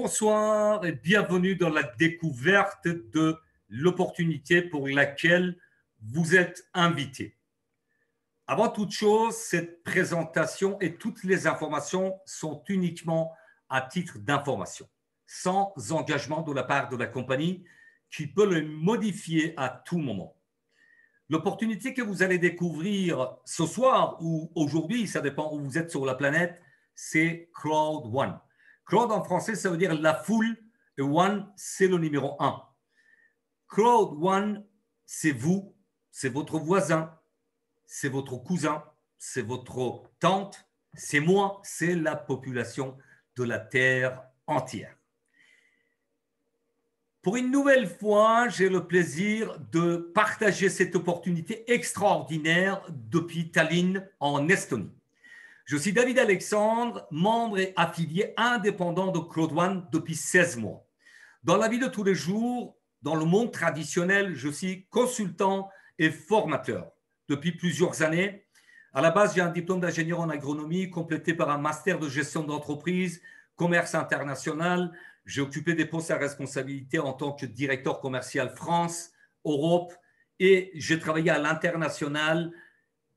Bonsoir et bienvenue dans la découverte de l'opportunité pour laquelle vous êtes invité. Avant toute chose, cette présentation et toutes les informations sont uniquement à titre d'information, sans engagement de la part de la compagnie qui peut le modifier à tout moment. L'opportunité que vous allez découvrir ce soir ou aujourd'hui, ça dépend où vous êtes sur la planète, c'est Crowd One. Crowd en français, ça veut dire la foule et One, c'est le numéro 1. Crowd One, c'est vous, c'est votre voisin, c'est votre cousin, c'est votre tante, c'est moi, c'est la population de la Terre entière. Pour une nouvelle fois, j'ai le plaisir de partager cette opportunité extraordinaire depuis Tallinn, en Estonie. Je suis David Alexandre, membre et affilié indépendant de Crowd One depuis 16 mois. Dans la vie de tous les jours, dans le monde traditionnel, je suis consultant et formateur depuis plusieurs années. À la base, j'ai un diplôme d'ingénieur en agronomie complété par un master de gestion d'entreprise, commerce international. J'ai occupé des postes à responsabilité en tant que directeur commercial France, Europe et j'ai travaillé à l'international.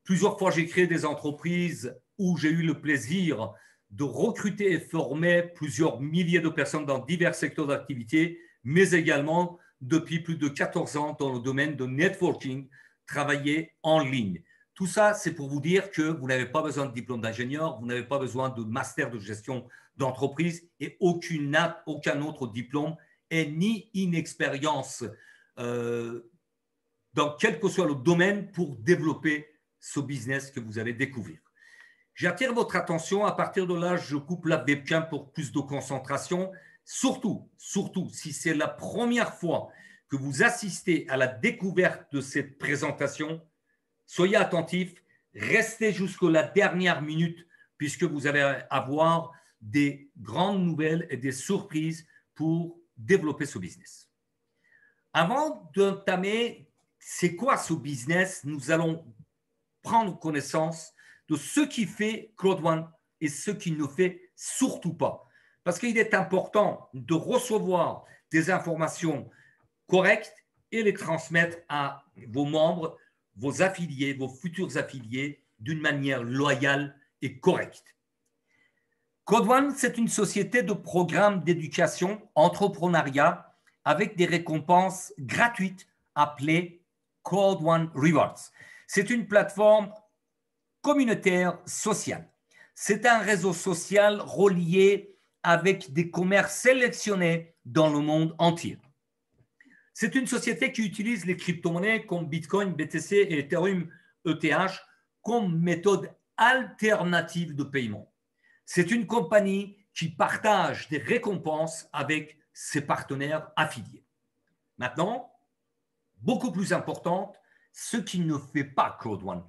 Plusieurs fois, j'ai créé des entreprises où j'ai eu le plaisir de recruter et former plusieurs milliers de personnes dans divers secteurs d'activité, mais également depuis plus de 14 ans dans le domaine de networking, travailler en ligne. Tout ça, c'est pour vous dire que vous n'avez pas besoin de diplôme d'ingénieur, vous n'avez pas besoin de master de gestion d'entreprise et aucun autre diplôme et ni une expérience dans quel que soit le domaine pour développer ce business que vous allez découvrir. J'attire votre attention. À partir de là, je coupe la webcam pour plus de concentration. Surtout, si c'est la première fois que vous assistez à la découverte de cette présentation, soyez attentifs, restez jusqu'à la dernière minute puisque vous allez avoir des grandes nouvelles et des surprises pour développer ce business. Avant d'entamer, c'est quoi ce business? Nous allons prendre connaissance de ce qui fait Crowd One et ce qui ne fait surtout pas. Parce qu'il est important de recevoir des informations correctes et les transmettre à vos membres, vos affiliés, vos futurs affiliés d'une manière loyale et correcte. Crowd One, c'est une société de programmes d'éducation, entrepreneuriat avec des récompenses gratuites appelées Crowd One Rewards. C'est une plateforme communautaire sociale. C'est un réseau social relié avec des commerces sélectionnés dans le monde entier. C'est une société qui utilise les crypto-monnaies comme Bitcoin, BTC et Ethereum ETH comme méthode alternative de paiement. C'est une compagnie qui partage des récompenses avec ses partenaires affiliés. Maintenant, beaucoup plus importante, ce qui ne fait pas Crowd One.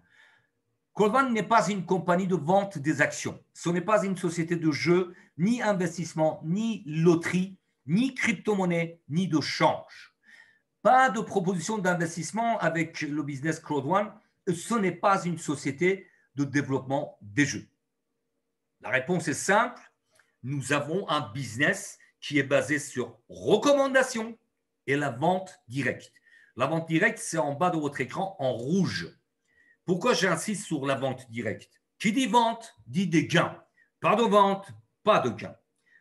Crowd One n'est pas une compagnie de vente des actions. Ce n'est pas une société de jeux, ni investissement, ni loterie, ni crypto-monnaie, ni de change. Pas de proposition d'investissement avec le business Crowd One. Ce n'est pas une société de développement des jeux. La réponse est simple. Nous avons un business qui est basé sur recommandation et la vente directe. La vente directe, c'est en bas de votre écran en rouge. Pourquoi j'insiste sur la vente directe? Qui dit vente, dit des gains. Pas de vente, pas de gains.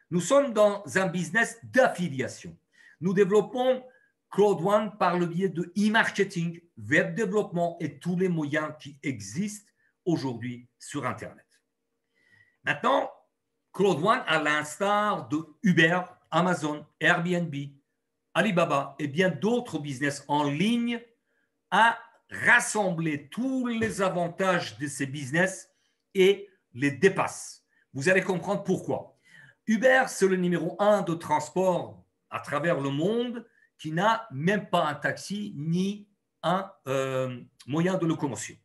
Nous sommes dans un business d'affiliation. Nous développons Crowd One par le biais de e-marketing, web développement et tous les moyens qui existent aujourd'hui sur Internet. Maintenant, Crowd One, à l'instar de Uber, Amazon, Airbnb, Alibaba et bien d'autres business en ligne, a rassemblé tous les avantages de ces business et les dépasse. Vous allez comprendre pourquoi. Uber, c'est le numéro 1 de transport à travers le monde qui n'a même pas un taxi ni un moyen de locomotion.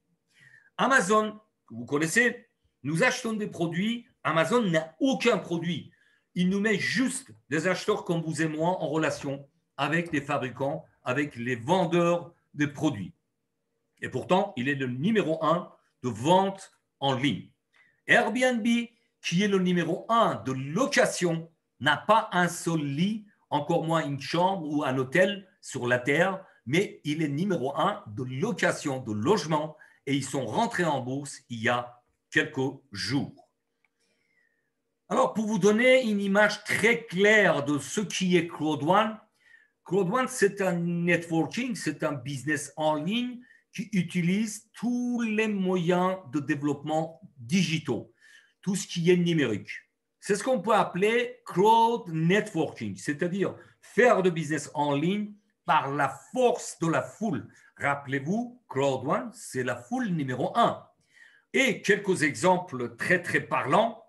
Amazon, que vous connaissez, nous achetons des produits. Amazon n'a aucun produit. Il nous met juste des acheteurs comme vous et moi en relation avec les fabricants, avec les vendeurs de produits. Et pourtant, il est le numéro 1 de vente en ligne. Airbnb, qui est le numéro 1 de location n'a pas un seul lit, encore moins une chambre ou un hôtel sur la terre, mais il est numéro un de location, de logement, et ils sont rentrés en bourse il y a quelques jours. Alors, pour vous donner une image très claire de ce qui est Cloud1, Cloud1, c'est un networking, c'est un business en ligne qui utilise tous les moyens de développement digitaux, tout ce qui est numérique. C'est ce qu'on peut appeler cloud networking, c'est-à-dire faire de business en ligne par la force de la foule. Rappelez-vous, Cloud1, c'est la foule numéro un. Et quelques exemples très, très parlants.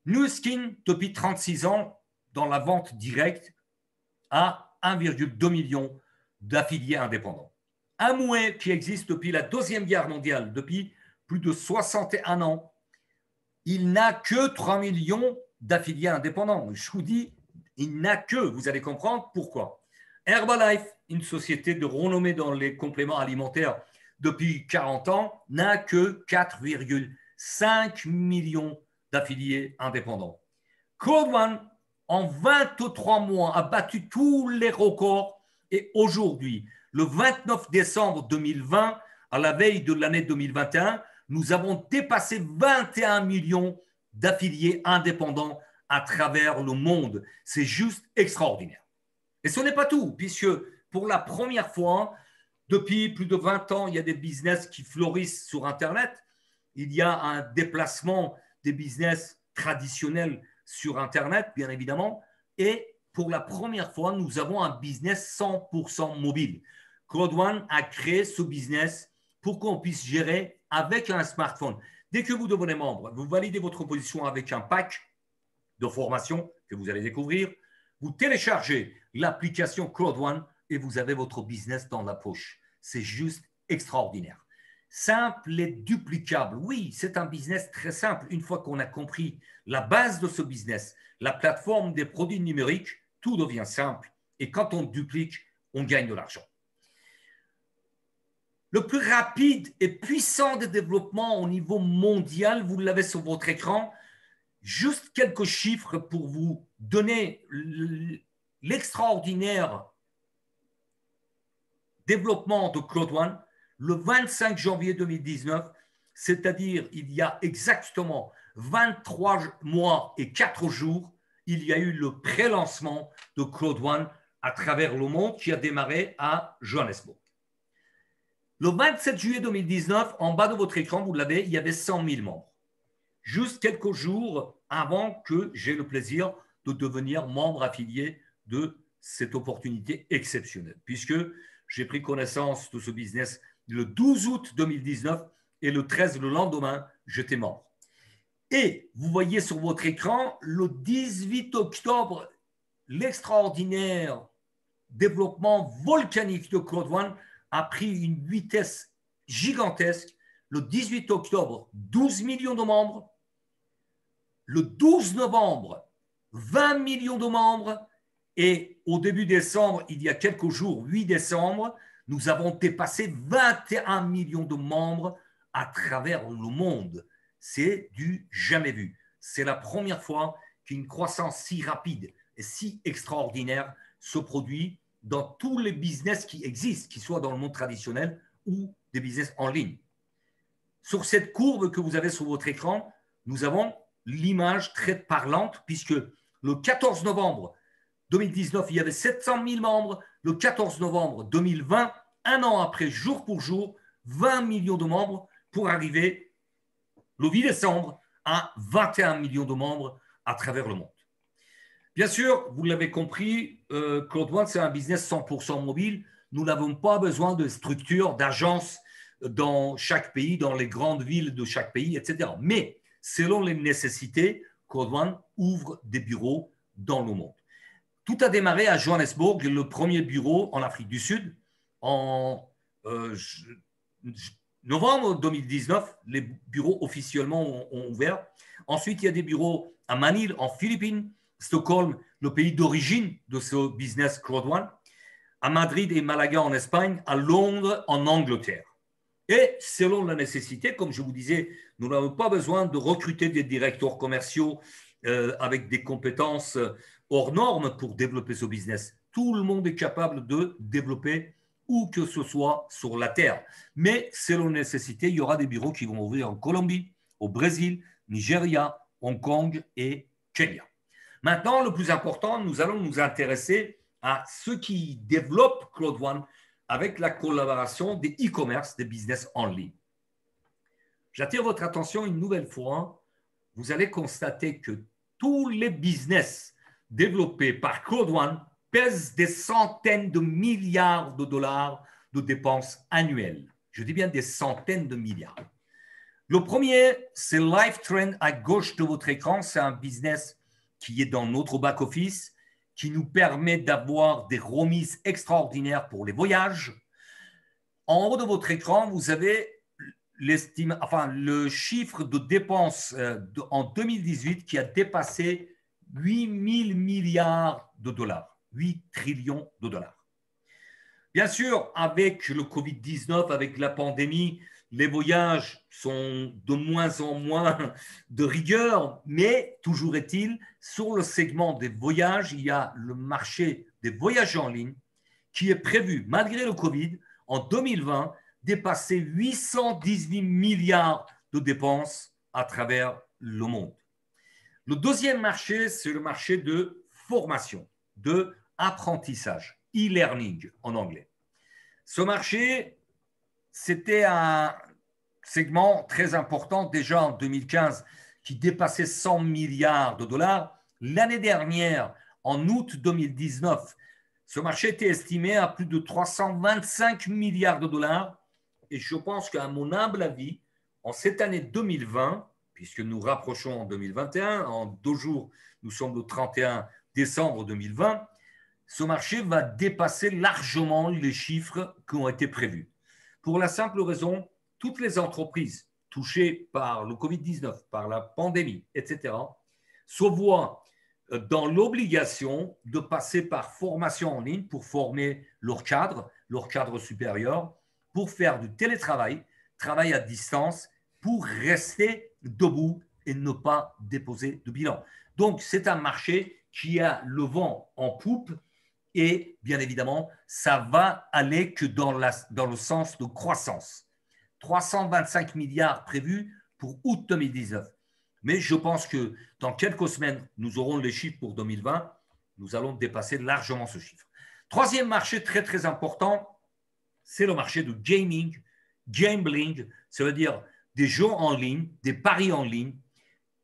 Nuskin, depuis 36 ans, dans la vente directe, a 1,2 million d'affiliés indépendants. Amway, qui existe depuis la Deuxième Guerre mondiale, depuis plus de 61 ans, il n'a que 3 millions d'affiliés indépendants. Je vous dis, il n'a que, vous allez comprendre pourquoi. Herbalife, une société de renommée dans les compléments alimentaires depuis 40 ans, n'a que 4,5 millions d'affiliés indépendants. Cloud1, en 23 mois, a battu tous les records et aujourd'hui, le 29 décembre 2020, à la veille de l'année 2021, nous avons dépassé 21 millions d'affiliés indépendants à travers le monde. C'est juste extraordinaire. Et ce n'est pas tout, puisque pour la première fois, depuis plus de 20 ans, il y a des business qui fleurissent sur Internet. Il y a un déplacement des business traditionnels sur Internet, bien évidemment. Et pour la première fois, nous avons un business 100% mobile. Cloud1 a créé ce business pour qu'on puisse gérer avec un smartphone. Dès que vous devenez membre, vous validez votre position avec un pack de formation que vous allez découvrir. Vous téléchargez l'application Cloud1 et vous avez votre business dans la poche. C'est juste extraordinaire. Simple et duplicable. Oui, c'est un business très simple. Une fois qu'on a compris la base de ce business, la plateforme des produits numériques, tout devient simple. Et quand on duplique, on gagne de l'argent. Le plus rapide et puissant des développements au niveau mondial, vous l'avez sur votre écran. Juste quelques chiffres pour vous donner l'extraordinaire développement de Cloud1. Le 25 janvier 2019, c'est-à-dire il y a exactement 23 mois et 4 jours, il y a eu le pré-lancement de Cloud1 à travers le monde qui a démarré à Johannesburg. Le 27 juillet 2019, en bas de votre écran, vous l'avez, il y avait 100 000 membres. Juste quelques jours avant que j'ai le plaisir de devenir membre affilié de cette opportunité exceptionnelle, puisque j'ai pris connaissance de ce business le 12 août 2019 et le 13, le lendemain, j'étais membre. Et vous voyez sur votre écran, le 18 octobre, l'extraordinaire développement volcanique de Cloud1 a pris une vitesse gigantesque. Le 18 octobre, 12 millions de membres. Le 12 novembre, 20 millions de membres. Et au début décembre, il y a quelques jours, 8 décembre, nous avons dépassé 21 millions de membres à travers le monde. C'est du jamais vu. C'est la première fois qu'une croissance si rapide et si extraordinaire se produit dans tous les business qui existent, qu'ils soient dans le monde traditionnel ou des business en ligne. Sur cette courbe que vous avez sur votre écran, nous avons l'image très parlante puisque le 14 novembre 2019, il y avait 700 000 membres. Le 14 novembre 2020, un an après, jour pour jour, 20 millions de membres pour arriver le 8 décembre à 21 millions de membres à travers le monde. Bien sûr, vous l'avez compris, Cloud1, c'est un business 100% mobile. Nous n'avons pas besoin de structures, d'agences dans chaque pays, dans les grandes villes de chaque pays, etc. Mais selon les nécessités, Cloud1 ouvre des bureaux dans le monde. Tout a démarré à Johannesburg, le premier bureau en Afrique du Sud. En novembre 2019, les bureaux officiellement ont ouvert. Ensuite, il y a des bureaux à Manille, en Philippines, Stockholm, le pays d'origine de ce business Cloud1, à Madrid et Malaga en Espagne, à Londres en Angleterre. Et selon la nécessité, comme je vous disais, nous n'avons pas besoin de recruter des directeurs commerciaux avec des compétences hors norme pour développer ce business. Tout le monde est capable de développer où que ce soit sur la terre. Mais selon nécessité, il y aura des bureaux qui vont ouvrir en Colombie, au Brésil, Nigeria, Hong Kong et Kenya. Maintenant, le plus important, nous allons nous intéresser à ceux qui développent Cloud One avec la collaboration des e-commerce, des business en ligne. J'attire votre attention une nouvelle fois. Vous allez constater que tous les business développés par Cloud One pèsent des centaines de milliards de dollars de dépenses annuelles. Je dis bien des centaines de milliards. Le premier, c'est LiveTrend à gauche de votre écran. C'est un business qui est dans notre back-office, qui nous permet d'avoir des remises extraordinaires pour les voyages. En haut de votre écran, vous avez le chiffre de dépenses en 2018 qui a dépassé 8 000 milliards de dollars, 8 trillions de dollars. Bien sûr, avec le Covid-19, avec la pandémie, les voyages sont de moins en moins de rigueur, mais toujours est-il, sur le segment des voyages, il y a le marché des voyages en ligne qui est prévu, malgré le Covid, en 2020, dépasser 818 milliards de dépenses à travers le monde. Le deuxième marché, c'est le marché de formation, de apprentissage, e-learning en anglais. Ce marché, c'était un segment très important déjà en 2015 qui dépassait 100 milliards de dollars. L'année dernière, en août 2019, ce marché était estimé à plus de 325 milliards de dollars. Et je pense qu'à mon humble avis, en cette année 2020, puisque nous rapprochons en 2021, en 2 jours, nous sommes le 31 décembre 2020, ce marché va dépasser largement les chiffres qui ont été prévus. Pour la simple raison, toutes les entreprises touchées par le Covid-19, par la pandémie, etc., se voient dans l'obligation de passer par formation en ligne pour former leur cadre supérieur, pour faire du télétravail, travail à distance, pour rester debout et ne pas déposer de bilan. Donc, c'est un marché qui a le vent en poupe et bien évidemment, ça va aller que dans le sens de croissance. 325 milliards prévus pour août 2019. Mais je pense que dans quelques semaines, nous aurons les chiffres pour 2020. Nous allons dépasser largement ce chiffre. Troisième marché très, très important, c'est le marché du gaming, gambling, ça veut dire des jeux en ligne, des paris en ligne,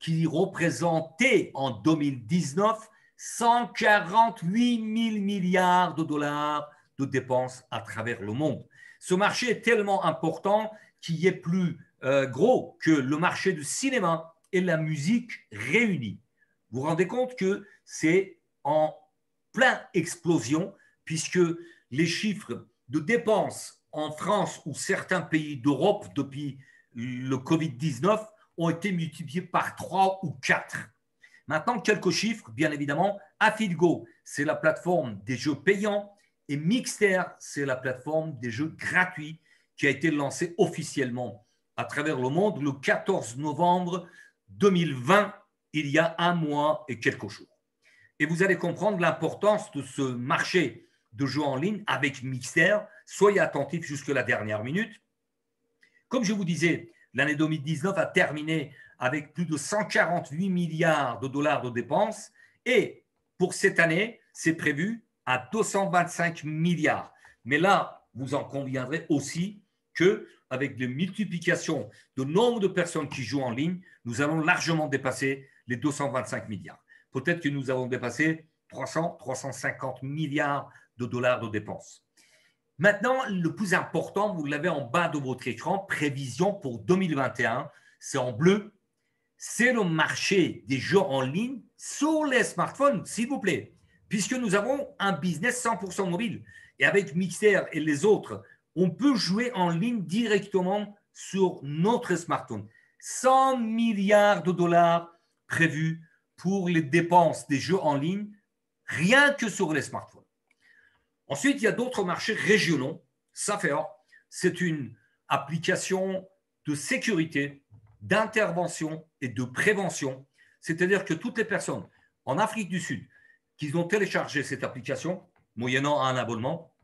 qui représentaient en 2019 148 000 milliards de dollars de dépenses à travers le monde. Ce marché est tellement important qu'il est plus gros que le marché du cinéma et la musique réunis. Vous vous rendez compte que c'est en pleine explosion puisque les chiffres de dépenses en France ou certains pays d'Europe depuis le Covid-19 ont été multipliés par 3 ou 4. Maintenant, quelques chiffres, bien évidemment. AffiliGo, c'est la plateforme des jeux payants et Mixter, c'est la plateforme des jeux gratuits qui a été lancée officiellement à travers le monde le 14 novembre 2020, il y a 1 mois et quelques jours. Et vous allez comprendre l'importance de ce marché de jeux en ligne avec Mixter. Soyez attentifs jusqu'à la dernière minute. Comme je vous disais, l'année 2019 a terminé avec plus de 148 milliards de dollars de dépenses et pour cette année, c'est prévu à 225 milliards. Mais là, vous en conviendrez aussi qu'avec les multiplications de nombre de personnes qui jouent en ligne, nous allons largement dépasser les 225 milliards. Peut-être que nous avons dépassé 300, 350 milliards de dollars de dépenses. Maintenant, le plus important, vous l'avez en bas de votre écran, prévision pour 2021, c'est en bleu, c'est le marché des jeux en ligne sur les smartphones, s'il vous plaît, puisque nous avons un business 100% mobile. Et avec Mixer et les autres, on peut jouer en ligne directement sur notre smartphone. 100 milliards de dollars prévus pour les dépenses des jeux en ligne, rien que sur les smartphones. Ensuite, il y a d'autres marchés régionaux. Safer, c'est une application de sécurité, d'intervention et de prévention. C'est-à-dire que toutes les personnes en Afrique du Sud, qu'ils ont téléchargé cette application, moyennant un abonnement.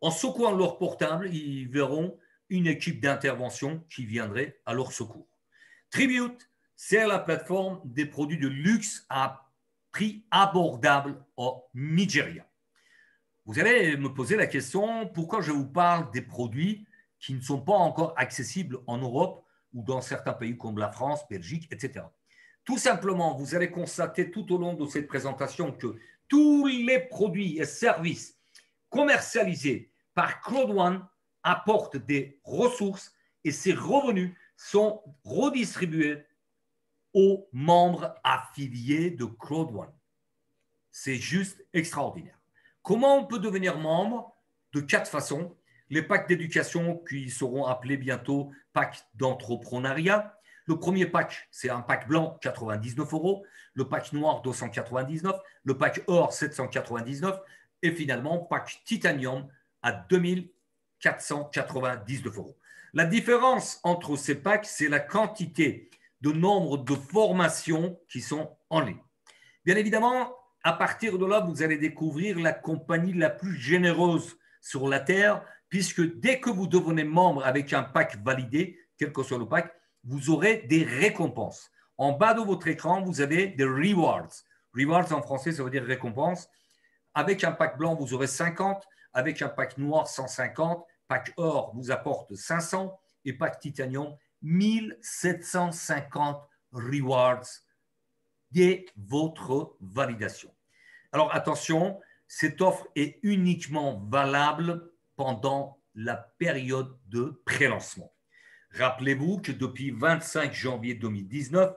En secouant leur portable, ils verront une équipe d'intervention qui viendrait à leur secours. Tribute, c'est la plateforme des produits de luxe à prix abordable au Nigeria. Vous allez me poser la question, pourquoi je vous parle des produits qui ne sont pas encore accessibles en Europe ou dans certains pays comme la France, Belgique, etc. Tout simplement, vous allez constater tout au long de cette présentation que tous les produits et services commercialisés par Claude One apportent des ressources et ces revenus sont redistribués aux membres affiliés de Claude One. C'est juste extraordinaire. Comment on peut devenir membre? De 4 façons. Les packs d'éducation qui seront appelés bientôt packs d'entrepreneuriat. Le premier pack, c'est un pack blanc, 99 €. Le pack noir, 299. Le pack or, 799. Et finalement, pack titanium à 2499 €. La différence entre ces packs, c'est la quantité de nombre de formations qui sont en ligne. Bien évidemment, à partir de là, vous allez découvrir la compagnie la plus généreuse sur la Terre, puisque dès que vous devenez membre avec un pack validé, quel que soit le pack, vous aurez des récompenses. En bas de votre écran, vous avez des rewards. Rewards en français, ça veut dire récompense. Avec un pack blanc, vous aurez 50. Avec un pack noir, 150. Pack or vous apporte 500. Et pack titanium, 1750 rewards dès votre validation. Alors attention, cette offre est uniquement valable pendant la période de pré-lancement. Rappelez-vous que depuis 25 janvier 2019,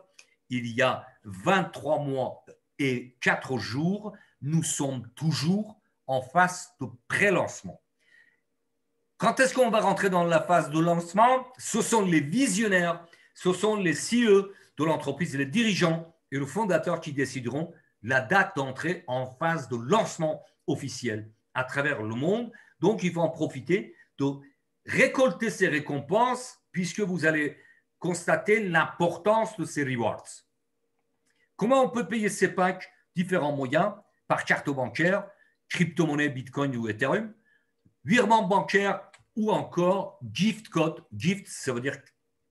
il y a 23 mois et 4 jours, nous sommes toujours en phase de pré-lancement. Quand est-ce qu'on va rentrer dans la phase de lancement? Ce sont les visionnaires, ce sont les CEO de l'entreprise, les dirigeants et le fondateur qui décideront la date d'entrée en phase de lancement officiel à travers le monde. Donc, il faut en profiter de récolter ces récompenses puisque vous allez constater l'importance de ces rewards. Comment on peut payer ces packs? Différents moyens, par carte bancaire, crypto-monnaie, Bitcoin ou Ethereum, virement bancaire ou encore gift code. Gift, ça veut dire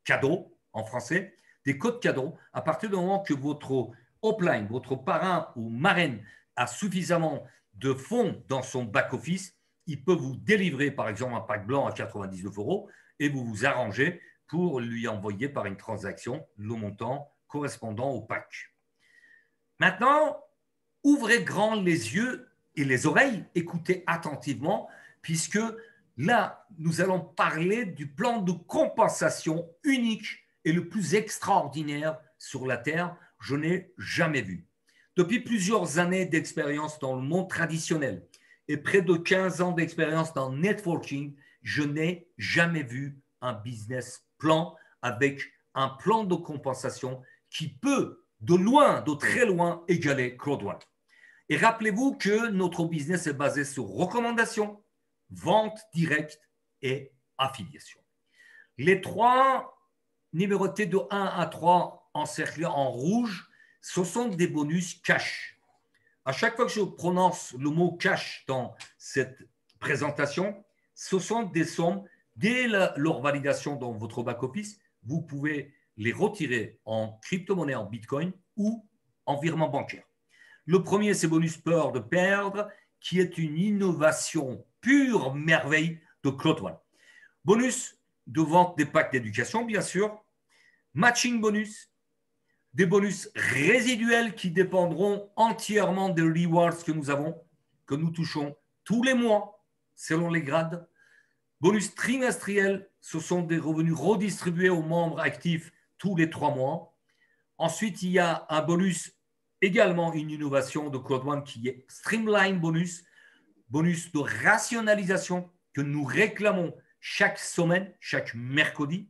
cadeau en français, des codes cadeaux. À partir du moment que votre upline, votre parrain ou marraine a suffisamment de fonds dans son back-office, il peut vous délivrer par exemple un pack blanc à 99 € et vous vous arrangez pour lui envoyer par une transaction le montant correspondant au pack. Maintenant, ouvrez grand les yeux et les oreilles, écoutez attentivement, puisque là, nous allons parler du plan de compensation unique et le plus extraordinaire sur la Terre, je n'ai jamais vu. Depuis plusieurs années d'expérience dans le monde traditionnel et près de 15 ans d'expérience dans le networking, je n'ai jamais vu un business plan avec un plan de compensation qui peut, de loin, de très loin, égaler Claude One. Et rappelez-vous que notre business est basé sur recommandation, vente directe et affiliation. Les trois numérotés de 1 à 3 encerclés en rouge, ce sont des bonus cash. À chaque fois que je prononce le mot cash dans cette présentation, ce sont des sommes, dès leur validation dans votre back-office, vous pouvez les retirer en crypto-monnaie, en Bitcoin ou en virement bancaire. Le premier, c'est bonus peur de perdre, qui est une innovation pure merveille de Claude One. Bonus de vente des packs d'éducation, bien sûr. Matching bonus, des bonus résiduels qui dépendront entièrement des rewards que nous avons, que nous touchons tous les mois, selon les grades. Bonus trimestriels, ce sont des revenus redistribués aux membres actifs tous les 3 mois. Ensuite, il y a un bonus, également une innovation de Claude One qui est Streamline Bonus, bonus de rationalisation que nous réclamons chaque semaine, chaque mercredi.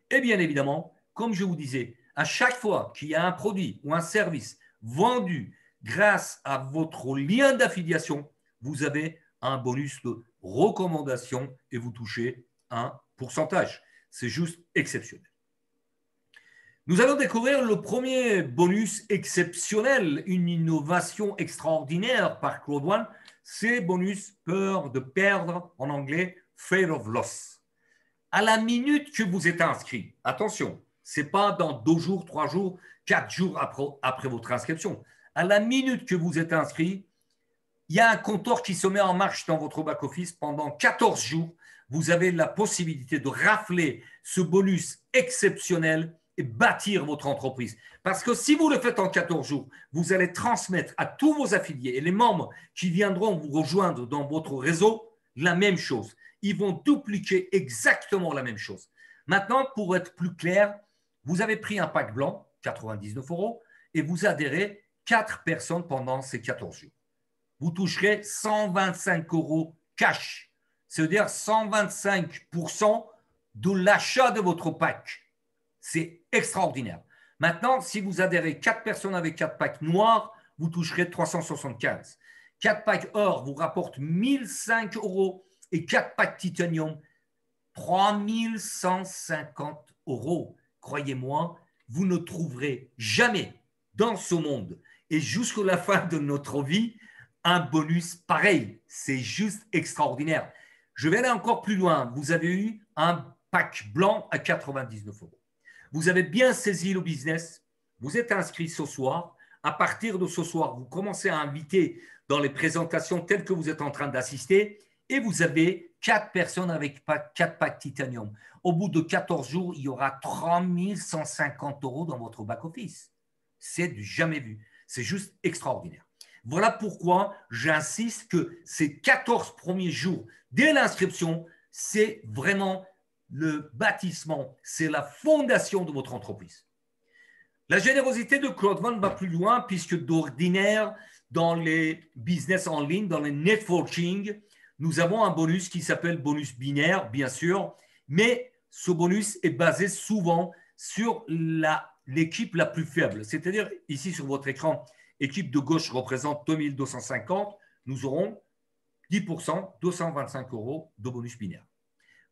Et bien évidemment, comme je vous disais, à chaque fois qu'il y a un produit ou un service vendu grâce à votre lien d'affiliation, vous avez un bonus de recommandation et vous touchez un pourcentage. C'est juste exceptionnel. Nous allons découvrir le premier bonus exceptionnel, une innovation extraordinaire par Claude One, c'est bonus peur de perdre, en anglais, fear of loss. À la minute que vous êtes inscrit, attention, ce n'est pas dans 2 jours, 3 jours, 4 jours après votre inscription. À la minute que vous êtes inscrit, il y a un compteur qui se met en marche dans votre back-office pendant 14 jours. Vous avez la possibilité de rafler ce bonus exceptionnel et bâtir votre entreprise. Parce que si vous le faites en 14 jours, vous allez transmettre à tous vos affiliés et les membres qui viendront vous rejoindre dans votre réseau la même chose. Ils vont dupliquer exactement la même chose. Maintenant, pour être plus clair, vous avez pris un pack blanc, 99 €, et vous adhérez 4 personnes pendant ces 14 jours. Vous toucherez 125 € cash, c'est-à-dire 125% de l'achat de votre pack. C'est extraordinaire. Maintenant, si vous adhérez 4 personnes avec 4 packs noirs, vous toucherez 375. 4 packs or vous rapportent 1005 € et 4 packs titanium, 3150 €. Croyez-moi, vous ne trouverez jamais dans ce monde et jusqu'à la fin de notre vie un bonus pareil. C'est juste extraordinaire. Je vais aller encore plus loin. Vous avez eu un pack blanc à 99 €. Vous avez bien saisi le business. Vous êtes inscrit ce soir. À partir de ce soir, vous commencez à inviter dans les présentations telles que vous êtes en train d'assister et vous avez 4 personnes avec 4 packs titanium. Au bout de 14 jours, il y aura 3150 € dans votre back-office. C'est du jamais vu. C'est juste extraordinaire. Voilà pourquoi j'insiste que ces 14 premiers jours, dès l'inscription, c'est vraiment le bâtissement, c'est la fondation de votre entreprise. La générosité de Claude One va plus loin puisque d'ordinaire, dans les business en ligne, dans les networking, nous avons un bonus qui s'appelle bonus binaire, bien sûr, mais ce bonus est basé souvent sur l'équipe la plus faible. C'est-à-dire, ici sur votre écran, équipe de gauche représente 2250, nous aurons 10%, 225 € de bonus binaire.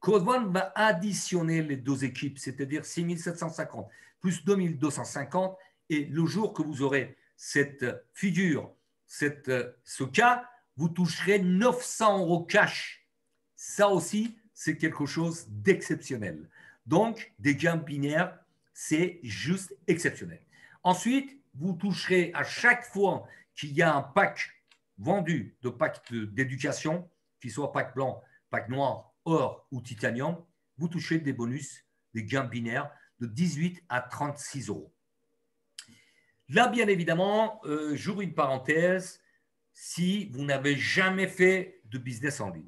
Claude One va additionner les deux équipes, c'est-à-dire 6750 plus 2250, et le jour que vous aurez cette figure, ce cas, vous toucherez 900 € cash. Ça aussi, c'est quelque chose d'exceptionnel. Donc, des gains binaires, c'est juste exceptionnel. Ensuite, vous toucherez à chaque fois qu'il y a un pack vendu de pack d'éducation, qu'il soit pack blanc, pack noir, or ou titanium, vous touchez des bonus, des gains binaires de 18 à 36 €. Là, bien évidemment, j'ouvre une parenthèse, si vous n'avez jamais fait de business en ligne.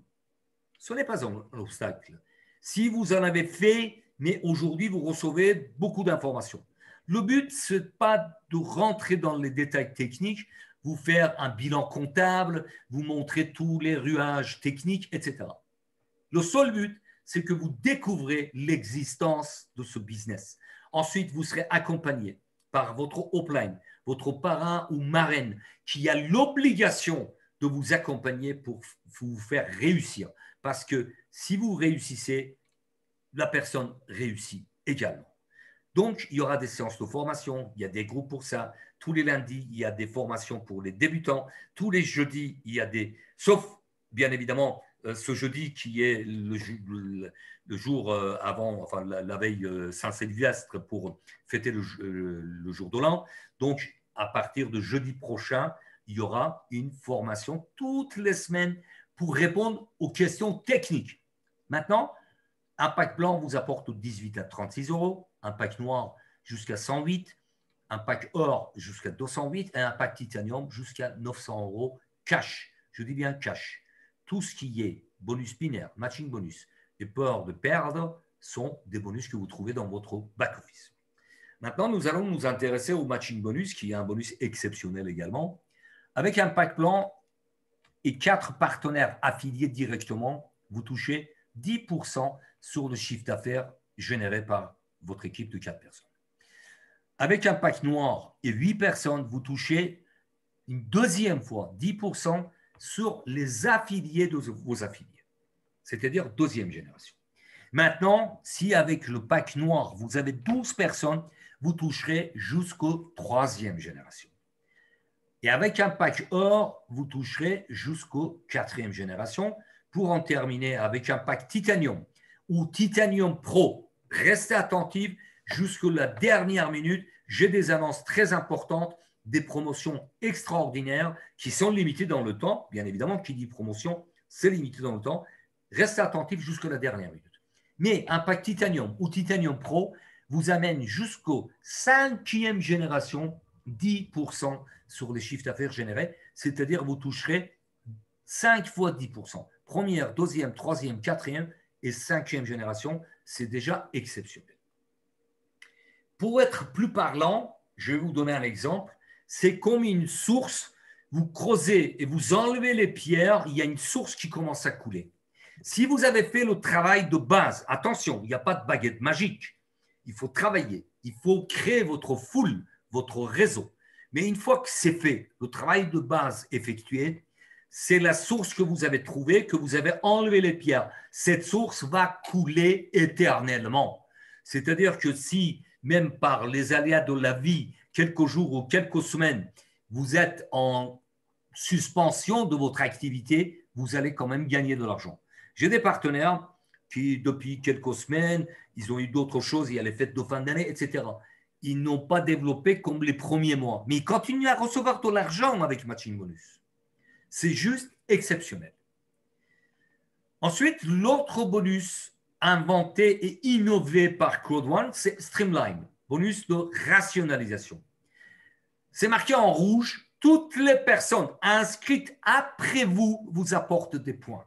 Ce n'est pas un obstacle. Si vous en avez fait, mais aujourd'hui, vous recevez beaucoup d'informations. Le but, ce n'est pas de rentrer dans les détails techniques, vous faire un bilan comptable, vous montrer tous les rouages techniques, etc. Le seul but, c'est que vous découvrez l'existence de ce business. Ensuite, vous serez accompagné par votre upline, votre parrain ou marraine qui a l'obligation de vous accompagner pour vous faire réussir. Parce que si vous réussissez, la personne réussit également. Donc, il y aura des séances de formation, il y a des groupes pour ça. Tous les lundis, il y a des formations pour les débutants. Tous les jeudis, il y a des… Sauf, bien évidemment, ce jeudi qui est le jour avant, enfin la veille Saint-Sylvestre pour fêter le jour de l'an. Donc, à partir de jeudi prochain, il y aura une formation toutes les semaines pour répondre aux questions techniques. Maintenant, un pack blanc vous apporte 18 à 36 €, un pack noir jusqu'à 108, un pack or jusqu'à 208 et un pack titanium jusqu'à 900 € cash. Je dis bien cash. Tout ce qui est bonus binaire, matching bonus et peur de perdre sont des bonus que vous trouvez dans votre back-office. Maintenant, nous allons nous intéresser au matching bonus, qui est un bonus exceptionnel également. Avec un pack blanc et 4 partenaires affiliés directement, vous touchez 10% sur le chiffre d'affaires généré par votre équipe de 4 personnes. Avec un pack noir et 8 personnes, vous touchez une deuxième fois 10% sur les affiliés de vos affiliés, c'est-à-dire deuxième génération. Maintenant, si avec le pack noir, vous avez 12 personnes, vous toucherez jusqu'au 3e génération. Et avec un pack or, vous toucherez jusqu'au 4e génération pour en terminer avec un pack titanium ou titanium pro. Restez attentifs jusqu'à la dernière minute. J'ai des annonces très importantes, des promotions extraordinaires qui sont limitées dans le temps. Bien évidemment, qui dit promotion, c'est limité dans le temps. Restez attentifs jusqu'à la dernière minute. Mais un pack titanium ou titanium pro vous amène jusqu'au 5e génération 10% sur les chiffres d'affaires générés, c'est-à-dire vous toucherez 5 fois 10%. Première, deuxième, troisième, quatrième et 5e génération, c'est déjà exceptionnel. Pour être plus parlant, je vais vous donner un exemple. C'est comme une source, vous creusez et vous enlevez les pierres, il y a une source qui commence à couler. Si vous avez fait le travail de base, attention, il n'y a pas de baguette magique. Il faut travailler, il faut créer votre foule, votre réseau. Mais une fois que c'est fait, le travail de base effectué, c'est la source que vous avez trouvée, que vous avez enlevé les pierres. Cette source va couler éternellement. C'est-à-dire que si, même par les aléas de la vie, quelques jours ou quelques semaines, vous êtes en suspension de votre activité, vous allez quand même gagner de l'argent. J'ai des partenaires qui, depuis quelques semaines, ils ont eu d'autres choses, il y a les fêtes de fin d'année, etc. Ils n'ont pas développé comme les premiers mois. Mais ils continuent à recevoir de l'argent avec Matching Bonus. C'est juste exceptionnel. Ensuite, l'autre bonus inventé et innové par Claude One, c'est Streamline, bonus de rationalisation. C'est marqué en rouge, toutes les personnes inscrites après vous vous apportent des points.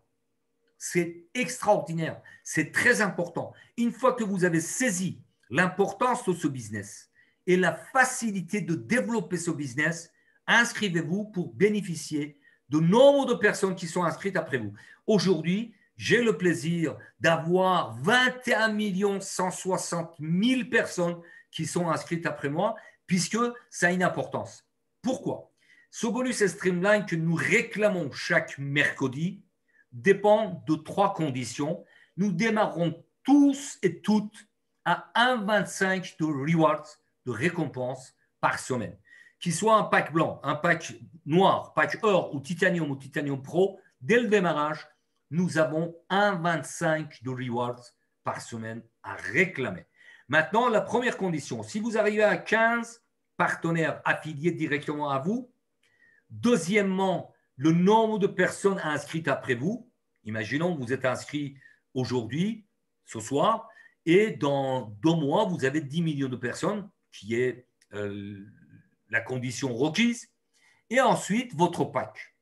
C'est extraordinaire, c'est très important. Une fois que vous avez saisi l'importance de ce business et la facilité de développer ce business, inscrivez-vous pour bénéficier du nombre de personnes qui sont inscrites après vous. Aujourd'hui, j'ai le plaisir d'avoir 21 160 000 personnes qui sont inscrites après moi, puisque ça a une importance. Pourquoi? Ce bonus et Streamline que nous réclamons chaque mercredi dépend de 3 conditions. Nous démarrons tous et toutes à 1,25 de rewards, de récompenses par semaine. Qu'il soit un pack blanc, un pack noir, pack or ou titanium pro, dès le démarrage, nous avons 1,25 de rewards par semaine à réclamer. Maintenant, la première condition, si vous arrivez à 15 partenaires affiliés directement à vous, deuxièmement, le nombre de personnes inscrites après vous, imaginons que vous êtes inscrit aujourd'hui, ce soir, et dans 2 mois, vous avez 10 millions de personnes, qui est la condition requise, et ensuite votre pack.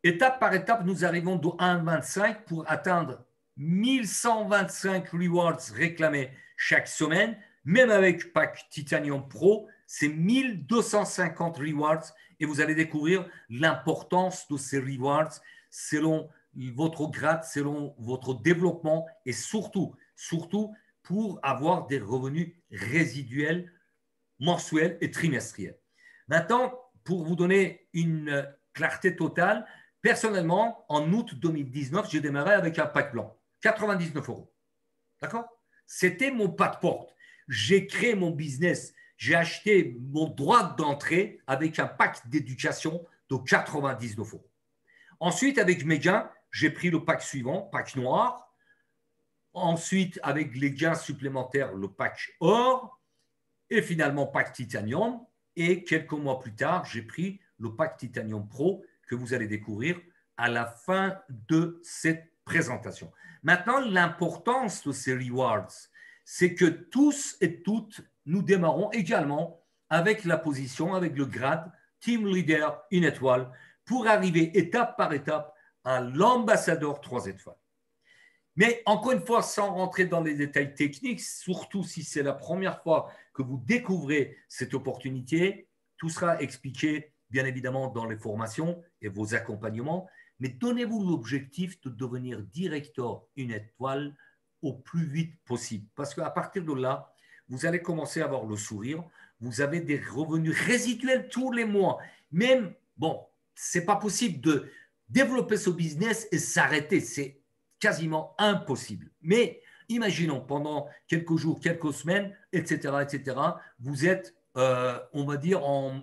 Étape par étape, nous arrivons de 1,25 pour atteindre 1125 rewards réclamés chaque semaine. Même avec pack Titanium Pro, c'est 1250 rewards et vous allez découvrir l'importance de ces rewards selon votre grade, selon votre développement et surtout pour avoir des revenus résiduels mensuels et trimestriels. Maintenant, pour vous donner une clarté totale, personnellement, en août 2019, j'ai démarré avec un pack blanc, 99 €. D'accord? C'était mon pas de porte. J'ai créé mon business. J'ai acheté mon droit d'entrée avec un pack d'éducation de 99 €. Ensuite, avec mes gains, j'ai pris le pack suivant, pack noir. Ensuite, avec les gains supplémentaires, le pack or. Et finalement, pack titanium. Et quelques mois plus tard, j'ai pris le pack titanium pro que vous allez découvrir à la fin de cette présentation. Maintenant, l'importance de ces rewards, c'est que tous et toutes, nous démarrons également avec la position, avec le grade Team Leader 1 étoile pour arriver étape par étape à l'ambassadeur 3 étoiles. Mais encore une fois, sans rentrer dans les détails techniques, surtout si c'est la première fois que vous découvrez cette opportunité, tout sera expliqué bien évidemment dans les formations et vos accompagnements, mais donnez-vous l'objectif de devenir directeur 1 étoile au plus vite possible. Parce qu'à partir de là, vous allez commencer à avoir le sourire, vous avez des revenus résiduels tous les mois. Même, bon, ce n'est pas possible de développer ce business et s'arrêter, c'est quasiment impossible. Mais Imaginons pendant quelques jours, quelques semaines, etc., vous êtes, on va dire, en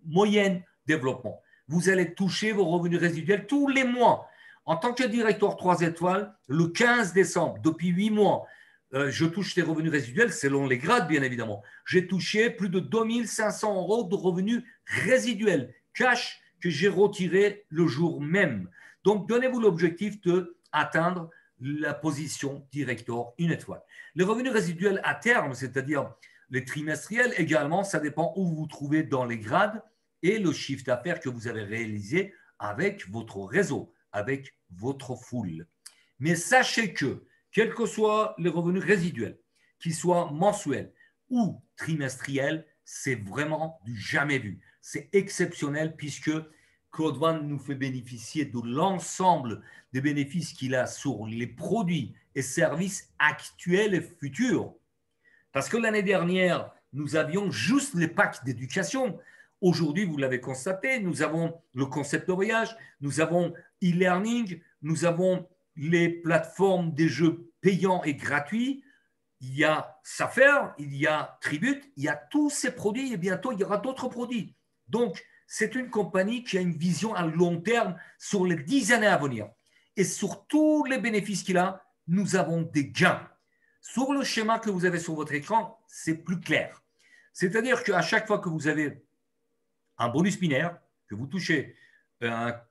moyenne développement. Vous allez toucher vos revenus résiduels tous les mois. En tant que directeur 3 étoiles, le 15 décembre, depuis 8 mois, je touche les revenus résiduels selon les grades, bien évidemment. J'ai touché plus de 2500 euros de revenus résiduels, cash, que j'ai retiré le jour même. Donc, donnez-vous l'objectif d'atteindre la position directeur 1 étoile. Les revenus résiduels à terme, c'est-à-dire les trimestriels également, ça dépend où vous vous trouvez dans les grades et le chiffre d'affaires que vous avez réalisé avec votre réseau, avec votre foule. Mais sachez que, quels que soient les revenus résiduels, qu'ils soient mensuels ou trimestriels, c'est vraiment du jamais vu. C'est exceptionnel puisque Claude One nous fait bénéficier de l'ensemble des bénéfices qu'il a sur les produits et services actuels et futurs. Parce que l'année dernière, nous avions juste les packs d'éducation. Aujourd'hui, vous l'avez constaté, nous avons le concept de voyage, nous avons e-learning, nous avons les plateformes des jeux payants et gratuits. Il y a Safer, il y a Tribute, il y a tous ces produits et bientôt, il y aura d'autres produits. Donc, c'est une compagnie qui a une vision à long terme sur les 10 années à venir. Et sur tous les bénéfices qu'il a, nous avons des gains. Sur le schéma que vous avez sur votre écran, c'est plus clair. C'est-à-dire qu'à chaque fois que vous avez un bonus binaire, que vous touchez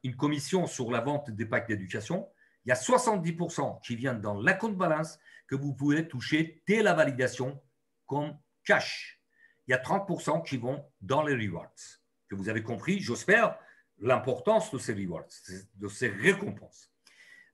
une commission sur la vente des packs d'éducation, il y a 70% qui viennent dans la compte balance que vous pouvez toucher dès la validation comme cash. Il y a 30% qui vont dans les rewards. Que vous avez compris, j'espère, l'importance de ces rewards, de ces récompenses.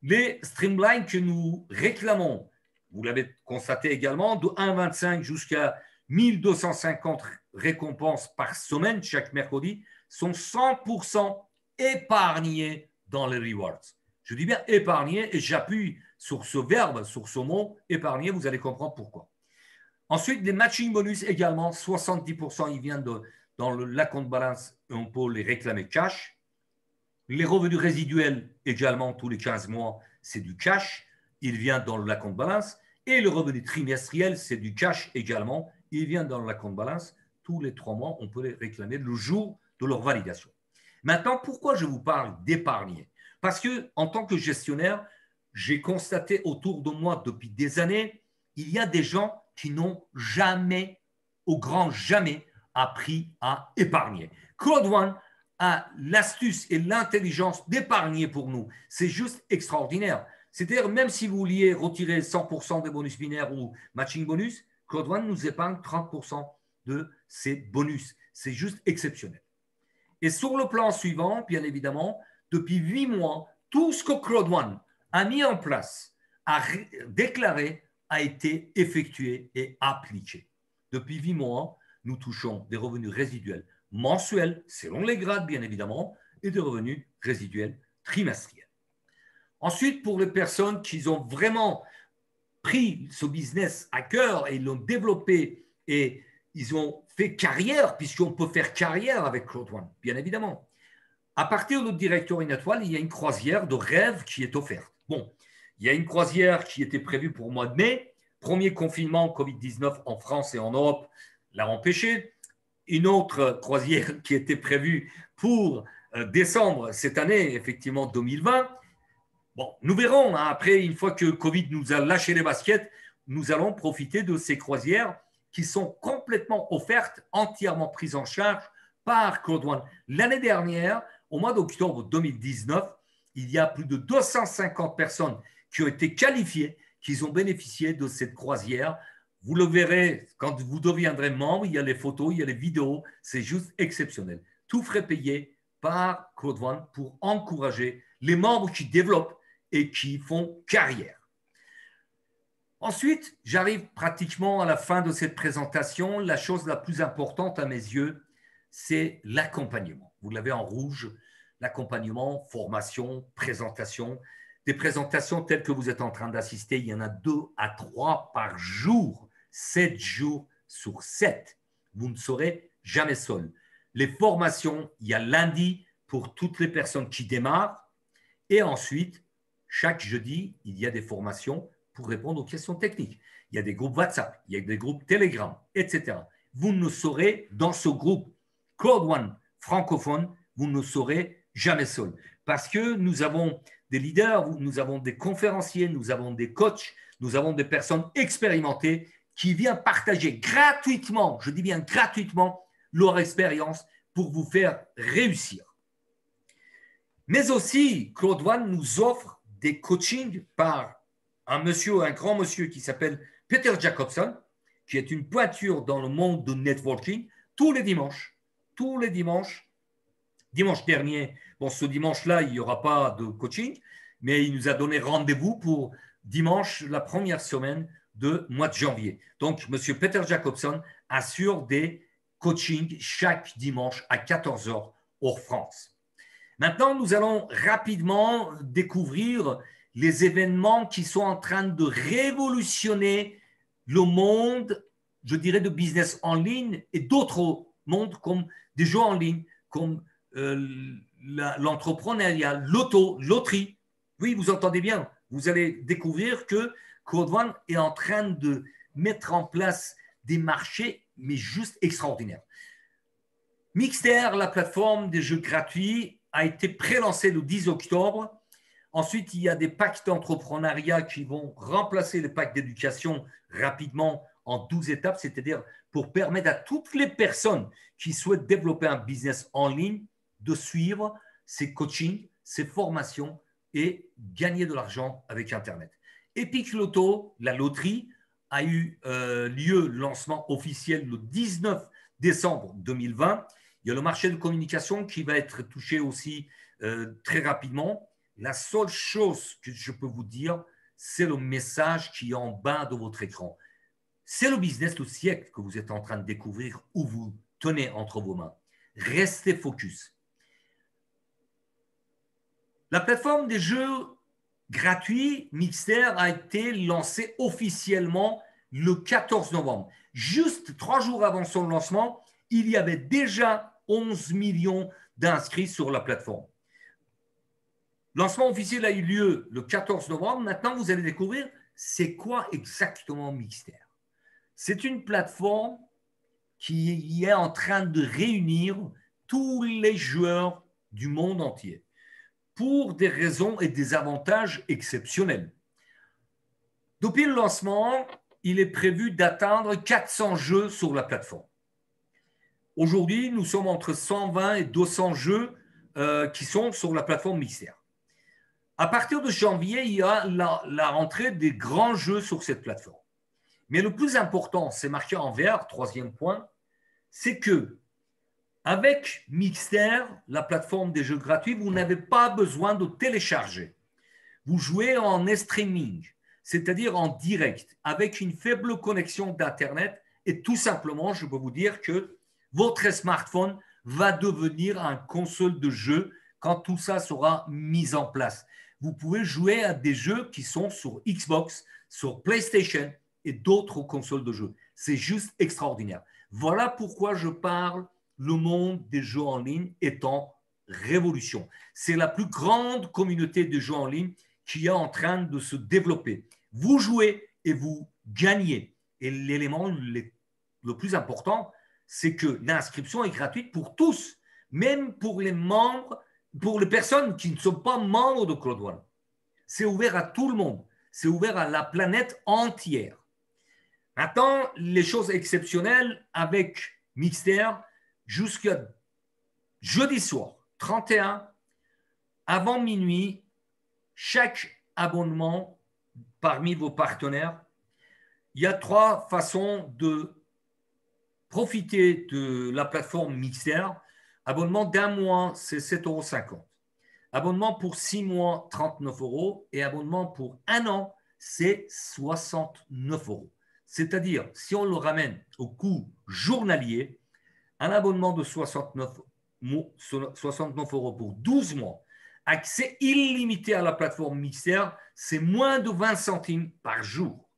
Les streamlines que nous réclamons, vous l'avez constaté également, de 1,25 jusqu'à 1250 récompenses par semaine, chaque mercredi, sont 100% épargnés dans les rewards. Je dis bien épargnés et j'appuie sur ce verbe, sur ce mot, épargner, vous allez comprendre pourquoi. Ensuite, les matching bonus également, 70% ils viennent dans la compte balance et on peut les réclamer cash. Les revenus résiduels également, tous les 15 mois, c'est du cash. Il vient dans la compte balance. Et le revenu trimestriel, c'est du cash également. Il vient dans la compte balance. Tous les 3 mois, on peut les réclamer le jour de leur validation. Maintenant, pourquoi je vous parle d'épargner? Parce que en tant que gestionnaire, j'ai constaté autour de moi depuis des années, il y a des gens qui n'ont jamais, au grand jamais, appris à épargner. Claude One a l'astuce et l'intelligence d'épargner pour nous. C'est juste extraordinaire. C'est-à-dire, même si vous vouliez retirer 100% des bonus binaires ou matching bonus, Claude One nous épargne 30% de ces bonus. C'est juste exceptionnel. Et sur le plan suivant, bien évidemment, depuis 8 mois, tout ce que Claude One a mis en place, a déclaré, a été effectué et appliqué. Depuis 8 mois, nous touchons des revenus résiduels mensuels, selon les grades, bien évidemment, et des revenus résiduels trimestriels. Ensuite, pour les personnes qui ont vraiment pris ce business à cœur et l'ont développé et ils ont fait carrière, puisqu'on peut faire carrière avec Claude One, bien évidemment. À partir de directeur 1 étoile, il y a une croisière de rêve qui est offerte. Bon, il y a une croisière qui était prévue pour le mois de mai. Premier confinement Covid-19 en France et en Europe l'a empêché. Une autre croisière qui était prévue pour décembre cette année, effectivement 2020. Bon, nous verrons. Hein, après, une fois que Covid nous a lâché les baskets, nous allons profiter de ces croisières qui sont complètement offertes, entièrement prises en charge par Claude One. L'année dernière, au mois d'octobre 2019, il y a plus de 250 personnes qui ont été qualifiées, qui ont bénéficié de cette croisière. Vous le verrez quand vous deviendrez membre, il y a les photos, il y a les vidéos, c'est juste exceptionnel. Tout frais payé par Claude One pour encourager les membres qui développent et qui font carrière. Ensuite, j'arrive pratiquement à la fin de cette présentation. La chose la plus importante à mes yeux, c'est l'accompagnement. Vous l'avez en rouge, l'accompagnement, formation, présentation. Des présentations telles que vous êtes en train d'assister, il y en a 2 à 3 par jour, 7 jours sur 7. Vous ne serez jamais seul. Les formations, il y a lundi pour toutes les personnes qui démarrent. Et ensuite, chaque jeudi, il y a des formations pour répondre aux questions techniques. Il y a des groupes WhatsApp, il y a des groupes Telegram, etc. Vous ne serez dans ce groupe Code One francophone, vous ne serez jamais seul. Parce que nous avons des leaders, nous avons des conférenciers, nous avons des coachs, nous avons des personnes expérimentées qui viennent partager gratuitement, je dis bien gratuitement, leur expérience pour vous faire réussir. Mais aussi, Claude One nous offre des coachings par un grand monsieur qui s'appelle Peter Jacobson, qui est une pointure dans le monde de networking, tous les dimanches. Tous les dimanches. Dimanche dernier, bon, ce dimanche-là, il n'y aura pas de coaching, mais il nous a donné rendez-vous pour dimanche, la première semaine de mois de janvier. Donc, M. Peter Jacobson assure des coachings chaque dimanche à 14 h hors France. Maintenant, nous allons rapidement découvrir les événements qui sont en train de révolutionner le monde, je dirais, de business en ligne et d'autres mondes comme des jeux en ligne, comme l'entrepreneuriat, loterie. Oui, vous entendez bien. Vous allez découvrir que Code One est en train de mettre en place des marchés, mais juste extraordinaires. Mixter, la plateforme des jeux gratuits, a été pré-lancée le 10 octobre. Ensuite, il y a des packs d'entrepreneuriat qui vont remplacer les packs d'éducation rapidement en 12 étapes, c'est-à-dire pour permettre à toutes les personnes qui souhaitent développer un business en ligne de suivre ces coachings, ces formations et gagner de l'argent avec Internet. Epic Loto, la loterie, a eu lieu, le lancement officiel le 19 décembre 2020. Il y a le marché de communication qui va être touché aussi très rapidement. La seule chose que je peux vous dire, c'est le message qui est en bas de votre écran. C'est le business du siècle que vous êtes en train de découvrir ou vous tenez entre vos mains. Restez focus. La plateforme des jeux gratuits Mixter a été lancée officiellement le 14 novembre. Juste 3 jours avant son lancement, il y avait déjà 11 millions d'inscrits sur la plateforme. Lancement officiel a eu lieu le 14 novembre. Maintenant, vous allez découvrir c'est quoi exactement Mixter. C'est une plateforme qui est en train de réunir tous les joueurs du monde entier pour des raisons et des avantages exceptionnels. Depuis le lancement, il est prévu d'atteindre 400 jeux sur la plateforme. Aujourd'hui, nous sommes entre 120 et 200 jeux qui sont sur la plateforme Mixter. À partir de janvier, il y a la rentrée des grands jeux sur cette plateforme. Mais le plus important, c'est marqué en vert, troisième point, c'est que avec Mixter, la plateforme des jeux gratuits, vous n'avez pas besoin de télécharger. Vous jouez en streaming, c'est-à-dire en direct, avec une faible connexion d'Internet. Et tout simplement, je peux vous dire que votre smartphone va devenir un console de jeu quand tout ça sera mis en place. Vous pouvez jouer à des jeux qui sont sur Xbox, sur PlayStation et d'autres consoles de jeux. C'est juste extraordinaire. Voilà pourquoi je parle le monde des jeux en ligne est en révolution. C'est la plus grande communauté de jeux en ligne qui est en train de se développer. Vous jouez et vous gagnez. Et l'élément le plus important, c'est que l'inscription est gratuite pour tous, même pour les membres, pour les personnes qui ne sont pas membres de Code One. C'est ouvert à tout le monde. C'est ouvert à la planète entière. Maintenant, les choses exceptionnelles avec Mixter, jusqu'à jeudi soir, 31, avant minuit, chaque abonnement parmi vos partenaires, il y a 3 façons de profiter de la plateforme Mixter. Abonnement d'1 mois, c'est 7,50 €. Abonnement pour 6 mois, 39 €. Et abonnement pour 1 an, c'est 69 €. C'est-à-dire, si on le ramène au coût journalier, un abonnement de 69 € pour 12 mois, accès illimité à la plateforme Mixter, c'est moins de 20 centimes par jour.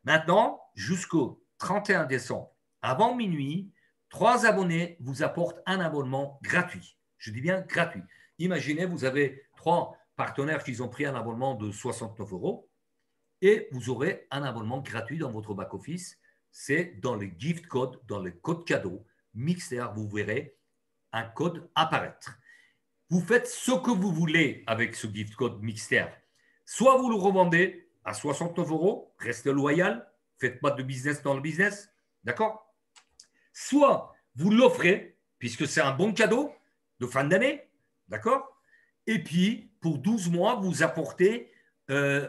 Maintenant, jusqu'au 31 décembre, avant minuit, 3 abonnés vous apportent un abonnement gratuit. Je dis bien gratuit. Imaginez, vous avez 3 partenaires qui ont pris un abonnement de 69 € et vous aurez un abonnement gratuit dans votre back-office. C'est dans les gift codes, dans les codes cadeaux. Mixter, vous verrez un code apparaître. Vous faites ce que vous voulez avec ce gift code Mixter. Soit vous le revendez à 69 €, restez loyal, faites pas de business dans le business, d'accord? Soit vous l'offrez, puisque c'est un bon cadeau de fin d'année, d'accord? Et puis, pour 12 mois, vous apportez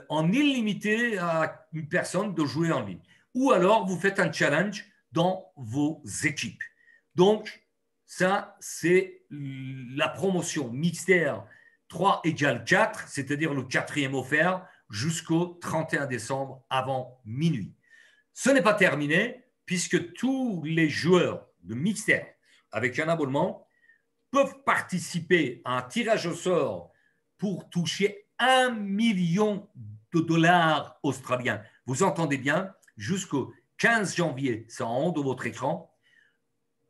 en illimité à une personne de jouer en ligne. Ou alors, vous faites un challenge dans vos équipes. Donc, ça, c'est la promotion Mixter 3 égale 4, c'est-à-dire le quatrième offert jusqu'au 31 décembre avant minuit. Ce n'est pas terminé, puisque tous les joueurs de Mixter avec un abonnement peuvent participer à un tirage au sort pour toucher 1 million de dollars australiens. Vous entendez bien, jusqu'au 15 janvier, c'est en haut de votre écran.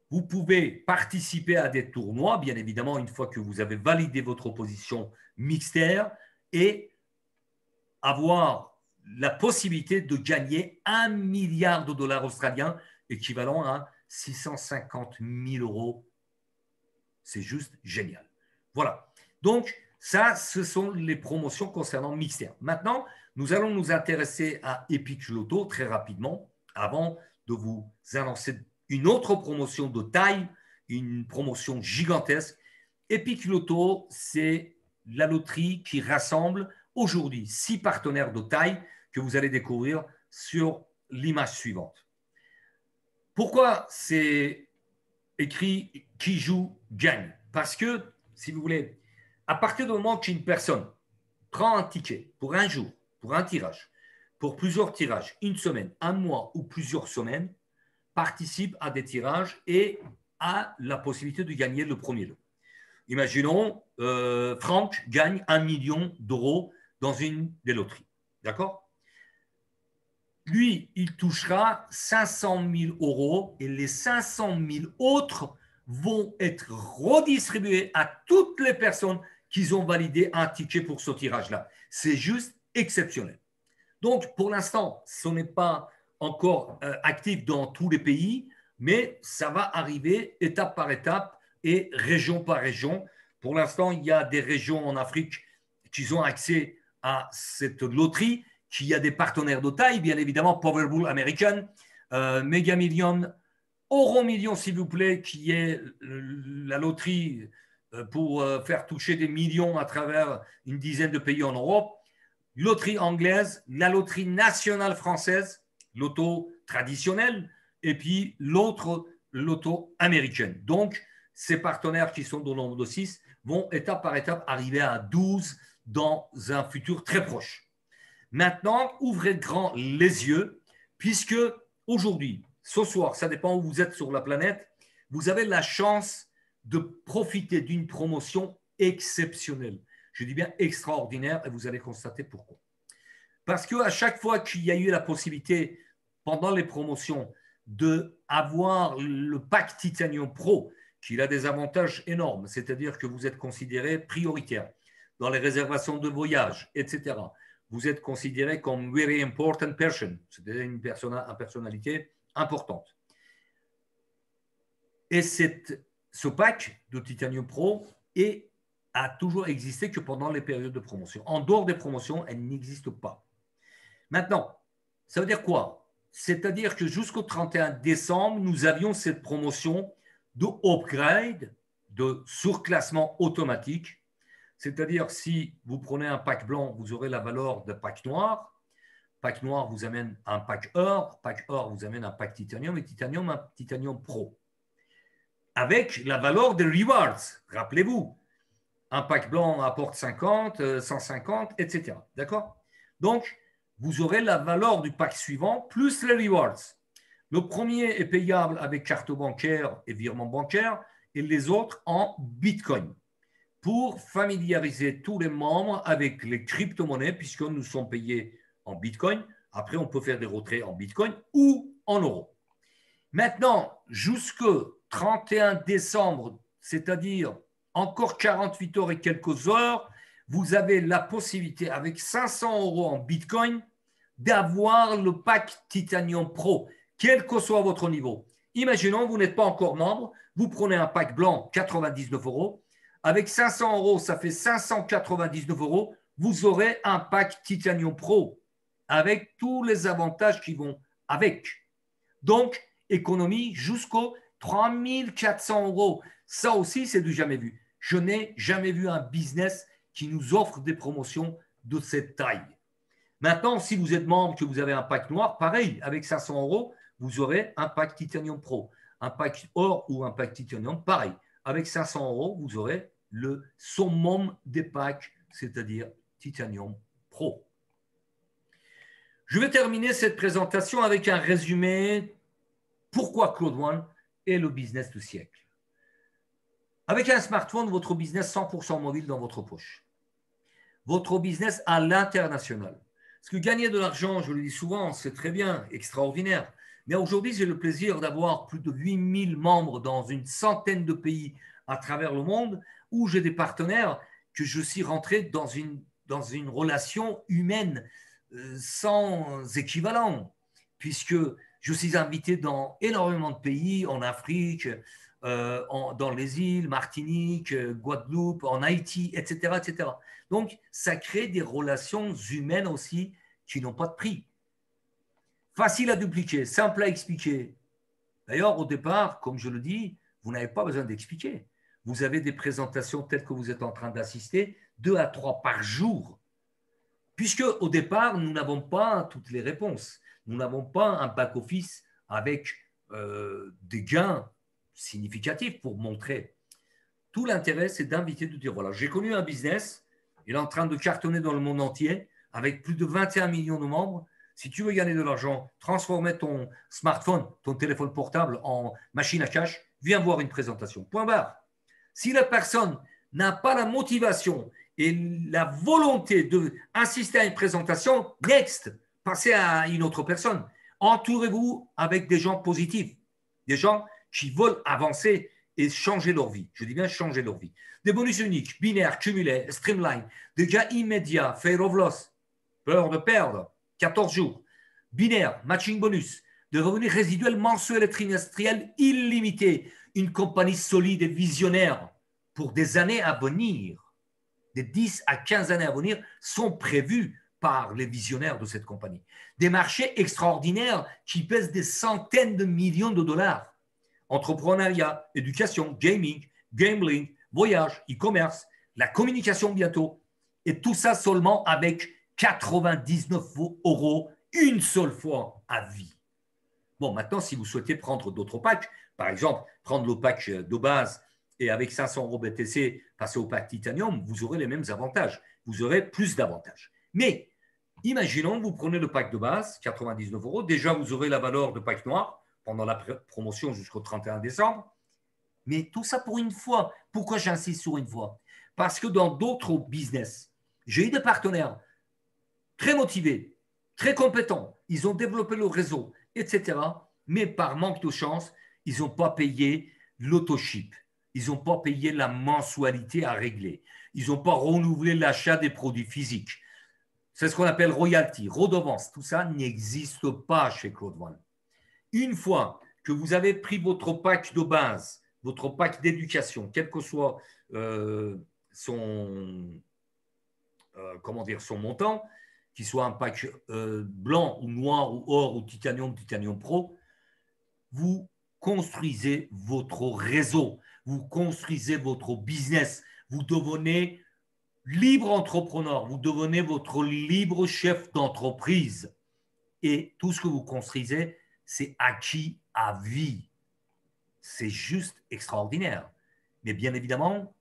Vous pouvez participer à des tournois, bien évidemment, une fois que vous avez validé votre opposition Mixter et avoir la possibilité de gagner 1 milliard de dollars australiens, équivalent à 650 000 €. C'est juste génial. Voilà. Donc, ça, ce sont les promotions concernant Mixter. Maintenant, nous allons nous intéresser à Epic Loto très rapidement, avant de vous annoncer une autre promotion de taille, une promotion gigantesque. Epic Loto, c'est la loterie qui rassemble aujourd'hui 6 partenaires de taille que vous allez découvrir sur l'image suivante. Pourquoi c'est écrit « qui joue gagne » ? Parce que, si vous voulez, à partir du moment qu'une personne prend un ticket pour un jour, pour un tirage, pour plusieurs tirages, une semaine, un mois ou plusieurs semaines, participe à des tirages et a la possibilité de gagner le premier lot. Imaginons, Franck gagne 1 million d'euros dans une des loteries. D'accord ? Lui, il touchera 500 000 € et les 500 000 autres vont être redistribués à toutes les personnes qui ont validé un ticket pour ce tirage-là. C'est juste exceptionnel. Donc, pour l'instant, ce n'est pas encore actif dans tous les pays, mais ça va arriver étape par étape et région par région. Pour l'instant, il y a des régions en Afrique qui ont accès à cette loterie, qui a des partenaires de taille, bien évidemment, Powerball American, Mega Million, Euro Million, s'il vous plaît, qui est la loterie pour faire toucher des millions à travers une dizaine de pays en Europe. Loterie anglaise, la loterie nationale française, l'auto traditionnelle, et puis l'autre, l'auto américaine. Donc, ces partenaires qui sont au nombre de 6 vont étape par étape arriver à 12 dans un futur très proche. Maintenant, ouvrez grand les yeux, puisque aujourd'hui, ce soir, ça dépend où vous êtes sur la planète, vous avez la chance de profiter d'une promotion exceptionnelle. Je dis bien extraordinaire et vous allez constater pourquoi. Parce qu'à chaque fois qu'il y a eu la possibilité, pendant les promotions, d'avoir le pack Titanium Pro, qui a des avantages énormes, c'est-à-dire que vous êtes considéré prioritaire dans les réservations de voyage, etc. Vous êtes considéré comme very important person, c'est-à-dire une personnalité importante. Et ce pack de Titanium Pro a toujours existé que pendant les périodes de promotion. En dehors des promotions, elle n'existe pas. Maintenant, ça veut dire quoi? C'est-à-dire que jusqu'au 31 décembre, nous avions cette promotion de upgrade, de surclassement automatique. C'est-à-dire, si vous prenez un pack blanc, vous aurez la valeur de pack noir. Pack noir vous amène un pack or vous amène un pack titanium, et titanium, un titanium pro. Avec la valeur des rewards, rappelez-vous. Un pack blanc apporte 50, 150, etc. D'accord? Donc, vous aurez la valeur du pack suivant plus les rewards. Le premier est payable avec carte bancaire et virement bancaire et les autres en Bitcoin pour familiariser tous les membres avec les crypto-monnaies puisque nous sommes payés en Bitcoin. Après, on peut faire des retraits en Bitcoin ou en euros. Maintenant, jusqu'au 31 décembre, c'est-à-dire encore 48 heures et quelques heures, vous avez la possibilité, avec 500 € en Bitcoin, d'avoir le pack Titanium Pro, quel que soit votre niveau. Imaginons, vous n'êtes pas encore membre, vous prenez un pack blanc, 99 €. Avec 500 €, ça fait 599 €. Vous aurez un pack Titanium Pro avec tous les avantages qui vont avec. Donc, économie jusqu'aux 3400 €. Ça aussi, c'est du jamais vu. Je n'ai jamais vu un business qui nous offre des promotions de cette taille. Maintenant, si vous êtes membre, que vous avez un pack noir, pareil, avec 500 €, vous aurez un pack Titanium Pro. Un pack or ou un pack Titanium, pareil. Avec 500 €, vous aurez le summum des packs, c'est-à-dire Titanium Pro. Je vais terminer cette présentation avec un résumé. Pourquoi Claude One est le business du siècle? Avec un smartphone, votre business 100% mobile dans votre poche. Votre business à l'international. Parce que gagner de l'argent, je le dis souvent, c'est très bien, extraordinaire. Mais aujourd'hui, j'ai le plaisir d'avoir plus de 8000 membres dans une centaine de pays à travers le monde où j'ai des partenaires que je suis rentré dans une relation humaine sans équivalent, puisque je suis invité dans énormément de pays, en Afrique, dans les îles, Martinique, Guadeloupe, en Haïti, etc., etc. Donc, ça crée des relations humaines aussi qui n'ont pas de prix. Facile à dupliquer, simple à expliquer. D'ailleurs, au départ, comme je le dis, vous n'avez pas besoin d'expliquer. Vous avez des présentations telles que vous êtes en train d'assister, 2 à 3 par jour. Puisque au départ, nous n'avons pas toutes les réponses. Nous n'avons pas un back-office avec des gains significatifs pour montrer. Tout l'intérêt, c'est d'inviter, de dire, voilà, j'ai connu un business, il est en train de cartonner dans le monde entier, avec plus de 21 millions de membres. Si tu veux gagner de l'argent, transformer ton smartphone, ton téléphone portable en machine à cash, viens voir une présentation. Point barre. Si la personne n'a pas la motivation et la volonté d'assister à une présentation, next, passez à une autre personne. Entourez-vous avec des gens positifs, des gens qui veulent avancer et changer leur vie. Je dis bien changer leur vie. Des bonus uniques, binaires, cumulés, streamline, des gains immédiats, fear of loss, peur de perdre, 14 jours, binaire, matching bonus, des revenus résiduels mensuels et trimestriels illimités, une compagnie solide et visionnaire pour des années à venir, des 10 à 15 années à venir sont prévues par les visionnaires de cette compagnie. Des marchés extraordinaires qui pèsent des centaines de millions de dollars. Entrepreneuriat, éducation, gaming, gambling, voyage, e-commerce, la communication bientôt. Et tout ça seulement avec 99 € une seule fois à vie. Bon, maintenant, si vous souhaitez prendre d'autres packs, par exemple, prendre le pack de base et avec 500 € BTC, passer au pack Titanium, vous aurez les mêmes avantages. Vous aurez plus d'avantages. Mais imaginons que vous prenez le pack de base, 99 €. Déjà, vous aurez la valeur de pack noir pendant la promotion jusqu'au 31 décembre. Mais tout ça pour une fois. Pourquoi j'insiste sur une fois? Parce que dans d'autres business, j'ai eu des partenaires très motivés, très compétents. Ils ont développé le réseau, etc. Mais par manque de chance, ils n'ont pas payé l'autoship. Ils n'ont pas payé la mensualité à régler. Ils n'ont pas renouvelé l'achat des produits physiques. C'est ce qu'on appelle royalty, redevance. Tout ça n'existe pas chez Claude One. Une fois que vous avez pris votre pack de base, votre pack d'éducation, quel que soit son montant, qu'il soit un pack blanc ou noir ou or ou Titanium Pro, vous construisez votre réseau, vous construisez votre business, vous devenez libre entrepreneur, vous devenez votre libre chef d'entreprise. Et tout ce que vous construisez, c'est acquis à vie. C'est juste extraordinaire. Mais bien évidemment,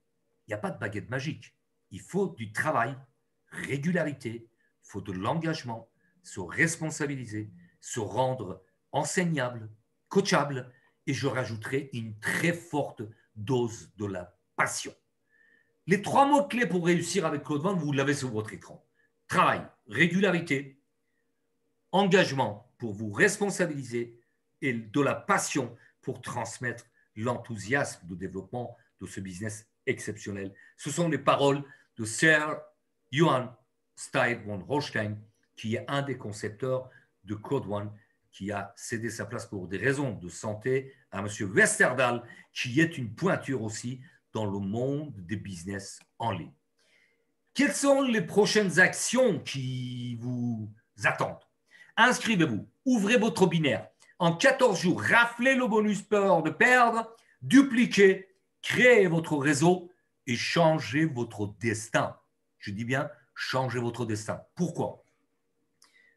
il n'y a pas de baguette magique. Il faut du travail, régularité, il faut de l'engagement, se responsabiliser, se rendre enseignable, coachable, et je rajouterai une très forte dose de la passion. Les 3 mots-clés pour réussir avec Claude One, vous l'avez sur votre écran. Travail, régularité, engagement pour vous responsabiliser et de la passion pour transmettre l'enthousiasme de développement de ce business exceptionnel. Ce sont les paroles de Sir Johann Stein von Holstein, qui est un des concepteurs de Code One, qui a cédé sa place pour des raisons de santé à M. Westerdahl, qui est une pointure aussi dans le monde des business en ligne. Quelles sont les prochaines actions qui vous attendent? Inscrivez-vous, ouvrez votre binaire. En 14 jours, raflez le bonus peur de perdre, dupliquez, créez votre réseau et changez votre destin. Je dis bien, changez votre destin. Pourquoi?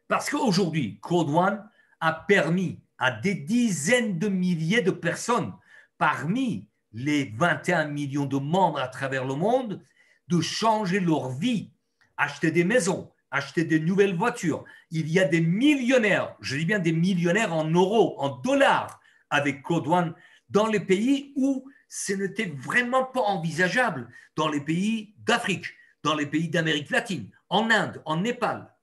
Parce qu'aujourd'hui, Code One a permis à des dizaines de milliers de personnes, parmi les 21 millions de membres à travers le monde, de changer leur vie, acheter des maisons, acheter des nouvelles voitures. Il y a des millionnaires, je dis bien des millionnaires en euros, en dollars, avec Code One dans les pays où ce n'était vraiment pas envisageable, dans les pays d'Afrique, dans les pays d'Amérique latine, en Inde, en Népal,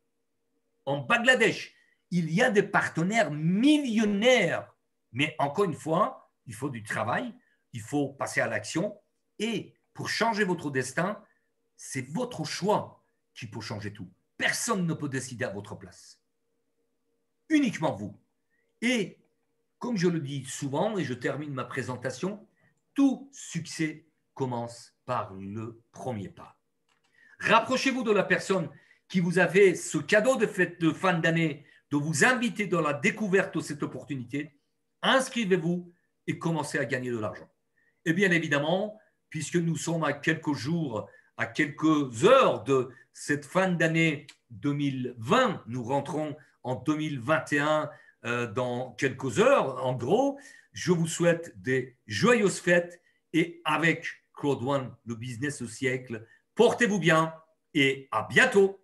en Bangladesh. Il y a des partenaires millionnaires. Mais encore une fois, il faut du travail, il faut passer à l'action. Et pour changer votre destin, c'est votre choix qui peut changer tout. Personne ne peut décider à votre place. Uniquement vous. Et comme je le dis souvent, et je termine ma présentation, tout succès commence par le premier pas. Rapprochez-vous de la personne qui vous a fait ce cadeau de fête de fin d'année, de vous inviter dans la découverte de cette opportunité. Inscrivez-vous et commencez à gagner de l'argent. Et bien évidemment, puisque nous sommes à quelques jours, à quelques heures de cette fin d'année 2020, nous rentrons en 2021 dans quelques heures, en gros, je vous souhaite des joyeuses fêtes et avec Code One, le business au siècle, portez-vous bien et à bientôt.